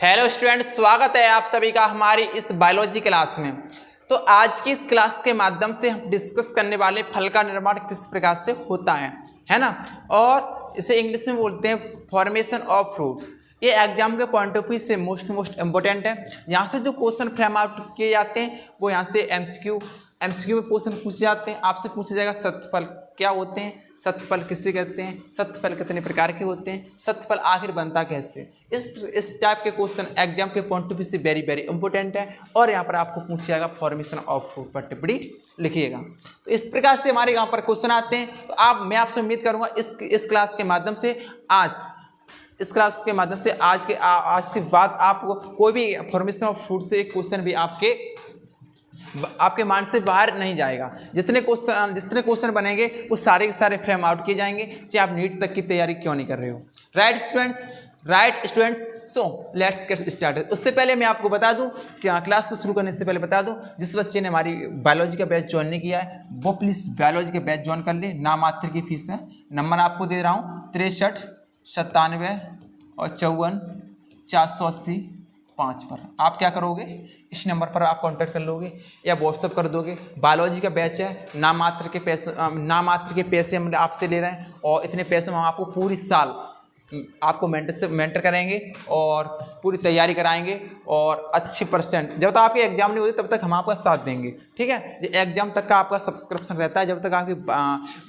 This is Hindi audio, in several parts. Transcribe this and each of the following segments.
हेलो स्टूडेंट्स, स्वागत है आप सभी का हमारी इस बायोलॉजी क्लास में। तो आज की इस क्लास के माध्यम से हम डिस्कस करने वाले फल का निर्माण किस प्रकार से होता है ना। और इसे इंग्लिश में बोलते हैं फॉर्मेशन ऑफ फ्रूट्स। ये एग्जाम के पॉइंट ऑफ व्यू से मोस्ट इंपॉर्टेंट है। यहाँ से जो क्वेश्चन फ्रेम आउट किए जाते हैं वो यहाँ से एमसीक्यू में क्वेश्चन पूछे जाते हैं। आपसे पूछा जाएगा सत्फल क्या होते हैं, सत्फल किसे कहते हैं, सत्फल कितने प्रकार के होते हैं, सत्फल आखिर बनता कैसे। इस टाइप के क्वेश्चन एग्जाम के पॉइंट ऑफ व्यू से वेरी वेरी इंपॉर्टेंट है। और यहाँ पर आपको पूछा जाएगा फॉर्मेशन ऑफ फ्रूट पर टिप्पणी लिखिएगा। तो इस प्रकार से हमारे यहाँ पर क्वेश्चन आते हैं। तो मैं आपसे उम्मीद करूँगा इस क्लास के माध्यम से आज के बाद आपको कोई भी फॉर्मेशन ऑफ फ्रूट से एक क्वेश्चन भी आपके माइंड से बाहर नहीं जाएगा। जितने क्वेश्चन बनेंगे वो सारे के सारे फ्रेम आउट किए जाएंगे, चाहे आप नीट तक की तैयारी क्यों नहीं कर रहे हो। Right students, so let's get started. उससे पहले मैं आपको बता दूं, क्या क्लास को शुरू करने से पहले बता दूं, जिस बच्चे ने हमारी बायोलॉजी का बैच ज्वाइन नहीं किया है वो प्लीज़ बायोलॉजी का बैच ज्वाइन कर ले। नाम मात्र की फीस है। नंबर आपको दे रहा हूँ 63 97 और 54 480 5 पर। आप क्या करोगे, इस नंबर पर आप कांटेक्ट कर लोगे या व्हाट्सअप कर दोगे। बायोलॉजी का बैच है, नाम मात्र के पैसे हम आपसे ले रहे हैं और इतने पैसे में हम आपको पूरी साल आपको मेंटर करेंगे और पूरी तैयारी कराएंगे और अच्छी परसेंट जब तक आपके एग्जाम नहीं होती तब तक हम आपका साथ देंगे। ठीक है, एग्जाम तक का आपका सब्सक्रिप्शन रहता है। जब तक आपकी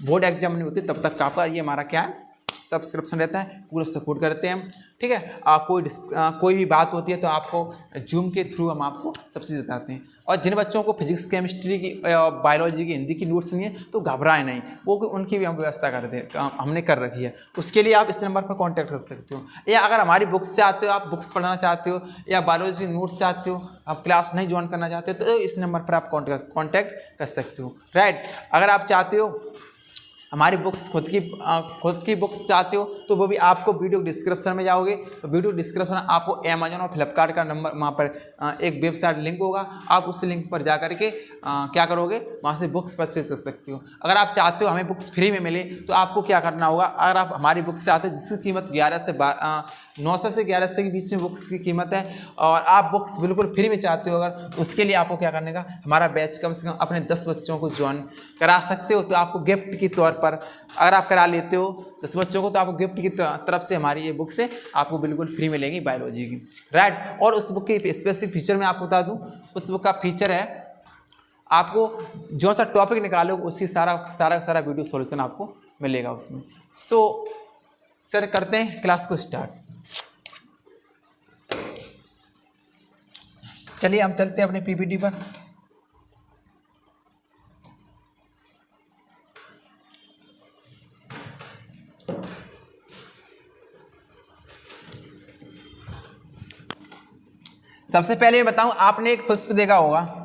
बोर्ड एग्जाम नहीं होती तब तक का आपका ये हमारा क्या है सब्सक्रिप्शन रहता है। पूरा सपोर्ट करते हैं हम। ठीक है, कोई भी बात होती है तो आपको जूम के थ्रू हम आपको सब चीज़ बताते हैं। और जिन बच्चों को फिजिक्स केमिस्ट्री की बायोलॉजी की हिंदी की नोट्स नहीं है तो घबराए नहीं, वो उनकी भी हम व्यवस्था हमने कर रखी है। उसके लिए आप इस नंबर पर कांटेक्ट कर सकते हो। या अगर हमारी बुक्स से आते हो, आप बुक्स पढ़ना चाहते हो या बायोलॉजी नोट्स चाहते हो, आप क्लास नहीं ज्वाइन करना चाहते हो तो इस नंबर पर आप कांटेक्ट कर सकते हो। राइट, अगर आप चाहते हो हमारी बुक्स खुद की बुक्स चाहते हो तो वो भी आपको वीडियो डिस्क्रिप्शन में जाओगे तो वीडियो डिस्क्रिप्शन में आपको अमेजोन और फ्लिपकार्ट का नंबर वहाँ पर एक वेबसाइट लिंक होगा। आप उस लिंक पर जा करके क्या करोगे, वहाँ से बुक्स परचेज कर सकते हो। अगर आप चाहते हो हमें बुक्स फ्री में मिले तो आपको क्या करना होगा, अगर आप हमारी बुक्स चाहते हो जिसकी कीमत 900 से 1100 के बीच में बुक्स की कीमत है और आप बुक्स बिल्कुल फ्री में चाहते हो अगर, उसके लिए आपको क्या करने का, हमारा बैच कम से कम अपने 10 बच्चों को ज्वाइन करा सकते हो। तो आपको गिफ्ट के तौर पर अगर आप करा लेते हो 10 बच्चों को तो आपको गिफ्ट की तरफ से हमारी ये बुक से आपको बिल्कुल फ्री मिलेगी बायोलॉजी की। राइट, और उस बुक की स्पेसिफिक फीचर मैं आपको बता दूँ। उस बुक का फीचर है आपको जो सा टॉपिक निकालोगे उसकी सारा वीडियो सॉल्यूशन आपको मिलेगा उसमें। सो सर करते हैं क्लास को स्टार्ट। चलिए हम चलते हैं अपने पीपीटी पर। सबसे पहले मैं बताऊं, आपने एक पुष्प देखा होगा,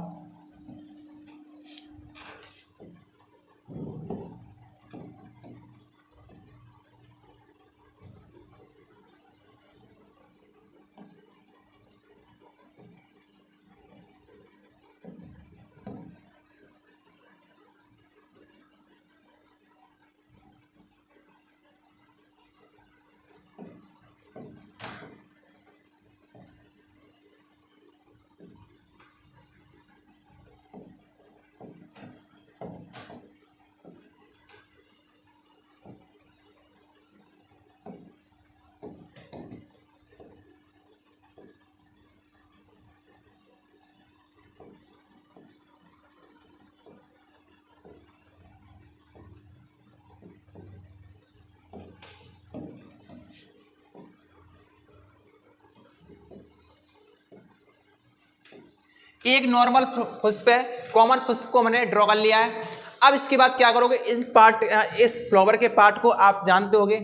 एक नॉर्मल पुष्प है, कॉमन पुष्प को मैंने ड्रॉ कर लिया है। अब इसके बाद क्या करोगे, इस फ्लावर के पार्ट को आप जानते होगे,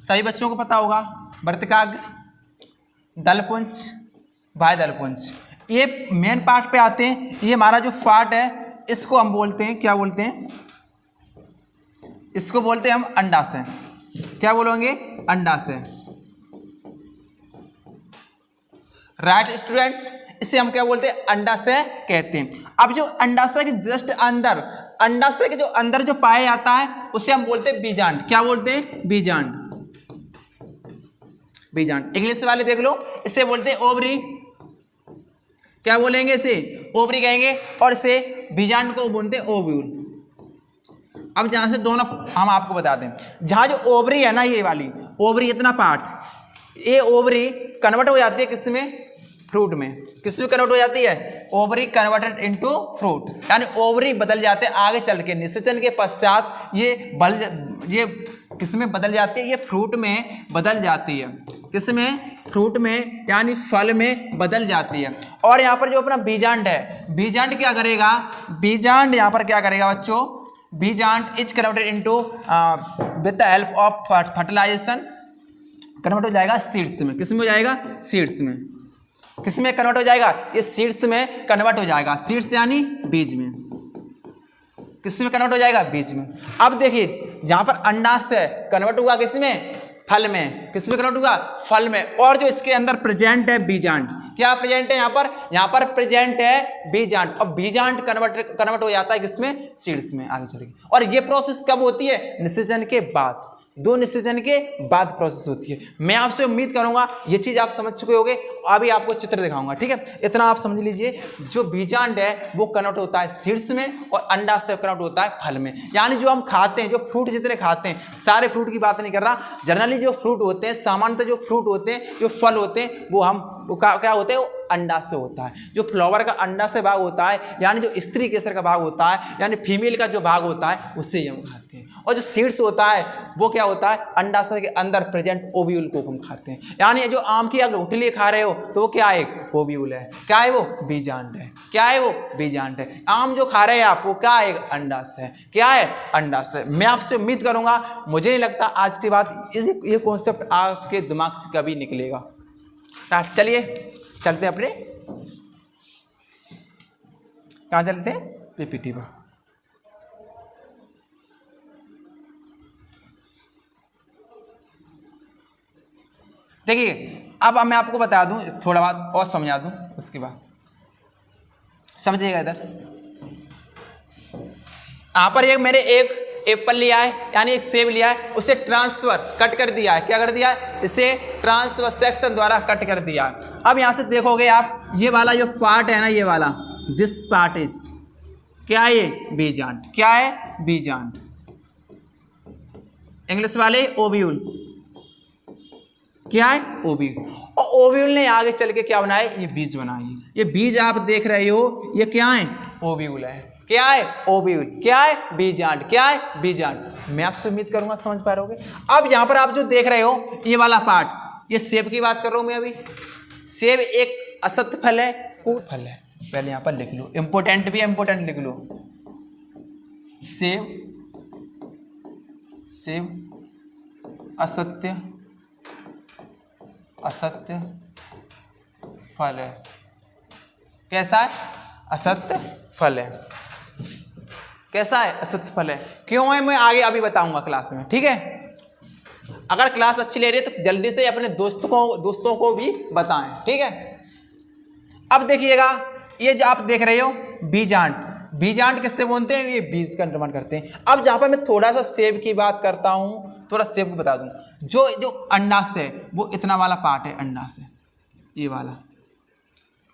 सभी बच्चों को पता होगा, वर्तिकाग्र, दलपुंज, बाह्य दलपुंज। ये मेन पार्ट पे आते हैं। ये हमारा जो पार्ट है इसको हम बोलते हैं, क्या बोलते हैं, इसको बोलते हैं हम अंडाशय। क्या बोलोगे, अंडाशय। राइट स्टूडेंट्स, इसे हम क्या बोलते हैं, अंडाशय कहते हैं। अब जो अंडाशय के जस्ट अंदर, अंडाशय के जो अंदर जो पाया जाता है उसे हम बोलते हैं बीजांड। क्या बोलते हैं, बीजांड। बीजांड। इंग्लिश वाले देख लो, इसे बोलते हैं ओवरी। क्या बोलेंगे इसे? ओवरी कहेंगे। और इसे बीजांड को बोलते हैं ओव्यूल। अब जहां से दोनों हम आपको बता दें, जहां जो ओवरी है ना, ये वाली ओवरी इतना पार्ट, ये ओवरी कन्वर्ट हो जाती है किसमें? फ्रूट में। किसमें कन्वर्ट हो जाती है? ओवरी कन्वर्टेड इनटू फ्रूट, यानी ओवरी बदल जाते हैं आगे चल के, निषेचन के पश्चात ये किसमें बदल जाती है? ये फ्रूट में बदल जाती है। किसमें? फ्रूट में, यानी फल में बदल जाती है। और यहाँ पर जो अपना बीजांड है, बीजांड क्या करेगा? बीजांड यहाँ पर क्या करेगा बच्चों? बीजांड is converted into with the help of fertilization convert हो जाएगा सीड्स में। किसमें हो जाएगा? सीड्स में। किसमें कन्वर्ट हो जाएगा? ये सीड्स में कन्वर्ट हो जाएगा। सीड्स यानी बीज में। किसमें कन्वर्ट हो जाएगा? बीज में। अब देखिए, जहां पर अंडाशय कन्वर्ट हुआ किसमें? फल में। किसमें कन्वर्ट हुआ? फल में। और जो इसके अंदर प्रेजेंट है बीजांड, क्या प्रेजेंट है यहाँ पर? यहाँ पर प्रेजेंट है बीजांड। और बीजांड कन्वर्ट हो जाता है किसमें? सीड्स में आगे चल के। और ये प्रोसेस कब होती है? निषेचन के बाद। 2 निषेचन के बाद प्रोसेस होती है। मैं आपसे उम्मीद करूंगा ये चीज आप समझ चुके होंगे। अभी आपको चित्र दिखाऊंगा, ठीक है? इतना आप समझ लीजिए, जो बीजांड है वो कन्वर्ट होता है सीड्स में और अंडा से कन्वर्ट होता है फल में। यानी जो हम खाते हैं, जो फ्रूट जितने खाते हैं, सारे फ्रूट की बात नहीं कर रहा, जनरली जो फ्रूट होते हैं, सामान्यतः जो फ्रूट होते हैं, जो फल होते हैं, वो क्या होते हैं? वो अंडा से होता है। जो फ्लावर का अंडा से भाग होता है, यानी जो स्त्री केसर का भाग होता है, यानी फीमेल का जो भाग होता है, उससे ही हम खाते हैं। और जो सीड्स होता है वो क्या होता है? अंडाशय के अंदर प्रेजेंट ओव्यूल को हम खाते हैं। यानी जो आम की अगर गुठली खा रहे हो तो वो क्या है? ओव्यूल है। क्या है वो? बीजांड है। क्या है वो? बीजांड है। आम जो खा रहे हैं आप, वो क्या है? अंडाशय है। क्या है? अंडाशय। मैं आपसे उम्मीद करूंगा, मुझे नहीं लगता आज के बाद ये कॉन्सेप्ट आपके दिमाग से कभी निकलेगा। चलिए चलते हैं अपने, कहाँ चलते हैं? पीपीटी पर। देखिए, अब मैं आपको बता दूं, थोड़ा बात और समझा दूं, उसके बाद समझिएगा। इधर यहाँ पर मैंने एक एप्पल लिया है, यानी एक सेब लिया है, उसे ट्रांसफर कट कर दिया है। क्या कर दिया है? इसे ट्रांसफर सेक्शन द्वारा कट कर दिया। अब यहाँ से देखोगे आप, ये वाला जो पार्ट है ना, ये वाला, दिस पार्ट इज क्या है? ये बीजांड। क्या है? बीजांड। इंग्लिश वाले ओव्यूल। क्या है? ओव्यूल। और ओव्यूल ने आगे चल के क्या बनाया? ये बीज बनाई। ये बीज आप देख रहे हो, ये क्या है? ओव्यूल है। क्या है? ओव्यूल। क्या है? बीजांड। क्या है? बीजांड। मैं आपसे उम्मीद करूंगा समझ पा रहे होगे। अब यहां पर आप जो देख रहे हो, ये वाला पार्ट, ये सेब की बात कर रहा हूं मैं अभी। सेब एक असत्य फल है, कोई फल है। पहले यहां पर लिख लो, इंपोर्टेंट भी इंपोर्टेंट लिख लो। सेब असत्य फल है। कैसा है? असत्य फल है। कैसा है? असत्य फल है। क्यों है? मैं आगे अभी बताऊंगा क्लास में, ठीक है? अगर क्लास अच्छी ले रही है तो जल्दी से अपने दोस्तों को भी बताएं, ठीक है? अब देखिएगा, ये जो आप देख रहे हो बीजांड, बीजांड किससे बोलते हैं? ये बीज का निर्माण करते हैं। अब जहां पर मैं थोड़ा सा सेब की बात करता हूं, थोड़ा सेब को बता दूं, जो अंडाशय है वो इतना वाला पार्ट है। अंडाशय ये वाला,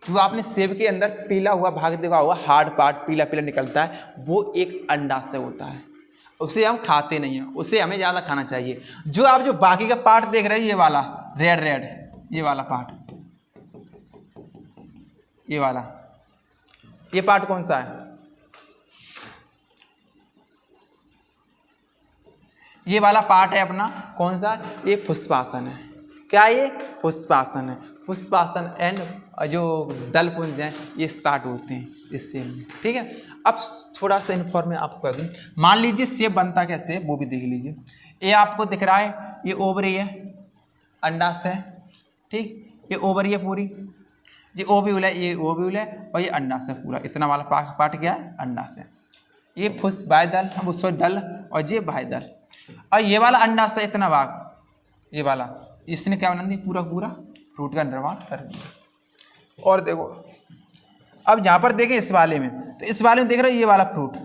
जो आपने सेब के अंदर पीला हुआ भाग देखा हुआ, हार्ड पार्ट पीला पीला निकलता है, वो एक अंडाशय होता है। उसे हम खाते नहीं हैं, उसे हमें ज़्यादा खाना चाहिए। जो आप जो बाकी का पार्ट देख रहे हैं, ये वाला रेड, ये वाला पार्ट, ये वाला, ये पार्ट कौन सा है? ये वाला पार्ट है अपना कौन सा? ये पुष्पासन है। क्या ये? पुष्पासन है। पुष्पासन एंड जो दलपुंज हैं ये स्टार्ट होते हैं इस सेब में, ठीक है? अब थोड़ा सा इन्फॉर्मेशन आपको कर दूँ। मान लीजिए सेब बनता कैसे है वो भी देख लीजिए। ये आपको दिख रहा है, ये ओवरी है, अंडाशय है, ठीक? ये ओवरी है पूरी, ये ओव्यूल है, ये ओव्यूल है, और ये अंडाशय पूरा, इतना वाला पार्ट क्या है? अंडाशय। ये फुस बाह्यदल, दल, और ये बाह्यदल। और ये वाला अंडाशय इतना भाग, ये वाला, इसने क्या बना दिया? पूरा फ्रूट का निर्माण कर दिया। और देखो, अब यहाँ पर देखें इस वाले में, तो इस वाले में देख रहे हो ये वाला फ्रूट,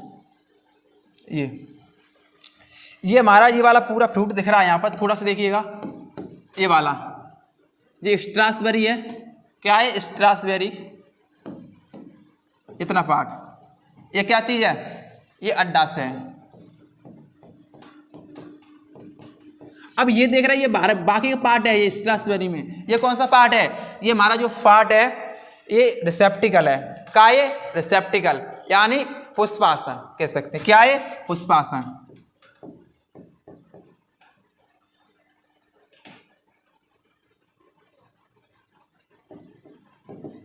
ये हमारा ये वाला पूरा फ्रूट दिख रहा है। यहाँ पर थोड़ा सा देखिएगा, ये वाला ये स्ट्रॉबेरी है, क्या है स्ट्रॉबेरी, इतना पार्ट, ये क्या चीज है, ये अंडाशय है। अब ये देख रहे हैं ये बाकी का पार्ट है, ये स्ट्रॉबेरी में ये कौन सा पार्ट है, ये हमारा जो पार्ट है ये रिसेप्टिकल है, क्या ये रिसेप्टिकल, यानी पुष्पासन कह सकते हैं, क्या है पुष्पासन।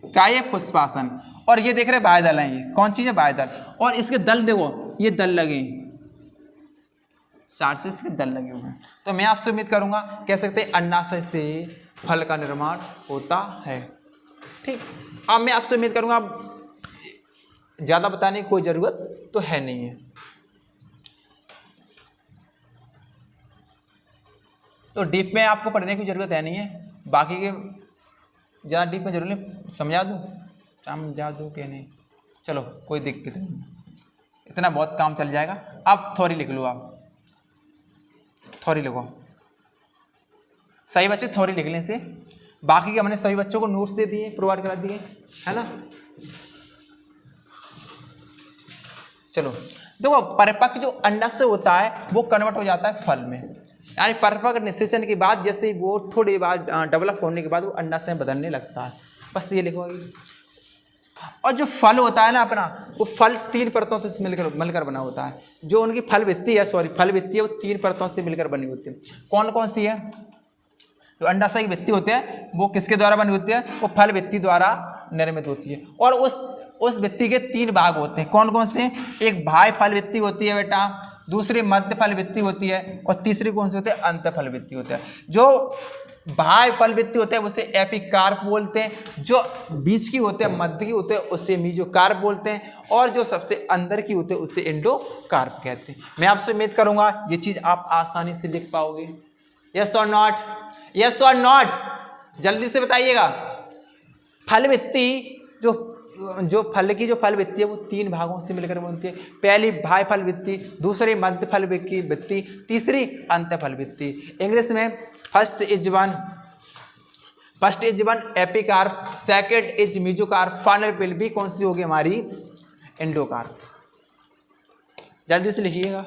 क्या ये पुष्पासन। और ये देख रहे हैं बाह्य दल है, ये कौन चीज है बाह्य दल, और इसके दल देखो ये दल लगे 60 से इसके दल लगे हुए हैं। तो मैं आपसे उम्मीद करूंगा कह सकते हैं अंडाशय से फल का निर्माण होता है। ठीक, अब मैं आपसे उम्मीद करूंगा अब ज्यादा बताने की कोई जरूरत तो है नहीं है। तो डीप में आपको पढ़ने की जरूरत है नहीं है, बाकी के ज़्यादा डीप में जरूर नहीं, समझा दूँ कि नहीं, चलो कोई दिक्कत नहीं, इतना बहुत काम चल जाएगा। अब थ्योरी लिख लो, आप थ्योरी लिखो, सही बच्चे थ्योरी लिखने से, बाकी के हमने सभी बच्चों को नोट्स दे दिए, प्रोवाइड करा दिए, है ना। चलो देखो, परिपक्व जो अंडाशय होता है वो कन्वर्ट हो जाता है फल में, यानी परिपक्व निषेचन के बाद जैसे ही वो थोड़ी बार डेवलप होने के बाद वो अंडाशय बदलने लगता है, बस ये लिखो। और जो फल होता है ना अपना, वो फल 3 परतों से मिलकर बना होता है। जो उनकी फल भित्ति है, वो 3 परतों से मिलकर बनी होती है। कौन कौन सी है, जो अंडाशय की भित्ति होती है वो किसके द्वारा बनी होती है, वो फल भित्ति द्वारा निर्मित होती है। और उस भित्ति के 3 भाग होते हैं, कौन कौन से, एक बाह्य फल भित्ति होती है बेटा, दूसरी मध्य फल भित्ति होती है, और तीसरी कौन सी होती है, अंत फल भित्ति होती है। जो बाह्य फल भित्ति होते हैं उसे एपिकार्प बोलते हैं, जो बीच की होते हैं, मध्य की होते हैं उसे मीजोकार्प बोलते हैं, और जो सबसे अंदर की होते हैं उसे एंडोकार्प कहते हैं। मैं आपसे उम्मीद करूंगा ये चीज आप आसानी से लिख पाओगे। यस और नॉट, यस और नॉट, जल्दी से बताइएगा। फल भित्ति जो फल भित्ति है वो 3 भागों से मिलकर बनती है। पहली बाह्य फल भित्ति, दूसरी मध्य फल भित्ति, तीसरी अंत फल भित्ति। इंग्लिश में first is one epicarp, second is mesocarp, final will be कौन सी होगी हमारी, एंडोकार्प। जल्दी से लिखिएगा।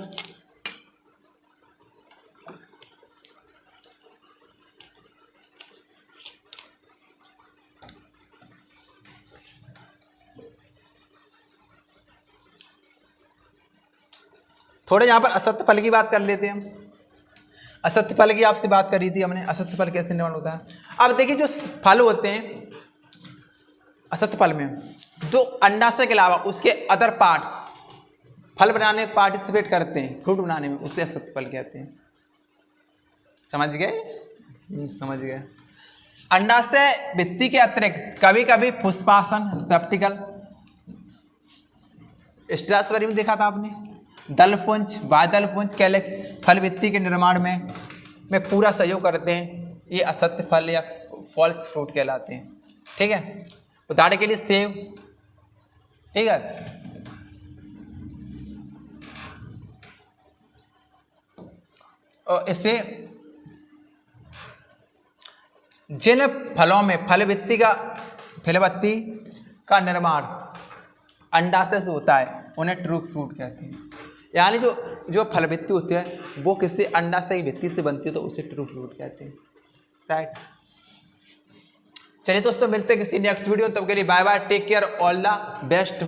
थोड़े यहाँ पर असत्य फल की बात कर लेते हैं हम। असत्य फल की आपसे बात करी थी हमने, असत्य फल कैसे निर्माण होता है। अब देखिए जो फल होते हैं असत्य फल में, जो अंडाशय के अलावा उसके अदर पार्ट फल बनाने में पार्टिसिपेट करते हैं, फ्रूट बनाने में, उसे असत्य फल कहते हैं। समझ गए, समझ गए। अंडाशय भित्ति के अतिरिक्त कभी कभी पुष्पासन, रिसेप्टिकल, स्ट्रॉबेरी में देखा था आपने, दलपुंज, बादलपुंज, कैलेक्स फल भित्ति के निर्माण में पूरा सहयोग करते हैं। ये असत्य फल या फॉल्स फ्रूट कहलाते हैं। ठीक है, उदाहरण के लिए सेब, ठीक है, और इससे जिन फलों में फल भित्ति का निर्माण अंडाशय से होता है उन्हें ट्रू फ्रूट कहते हैं। यानी जो फल भित्ति होती है वो किसी अंडाशय की भित्ति से बनती है तो उसे ट्रू फ्रूट कहते हैं। राइट, चलिए दोस्तों मिलते हैं किसी नेक्स्ट वीडियो, तब के लिए bye bye, take care, all the best.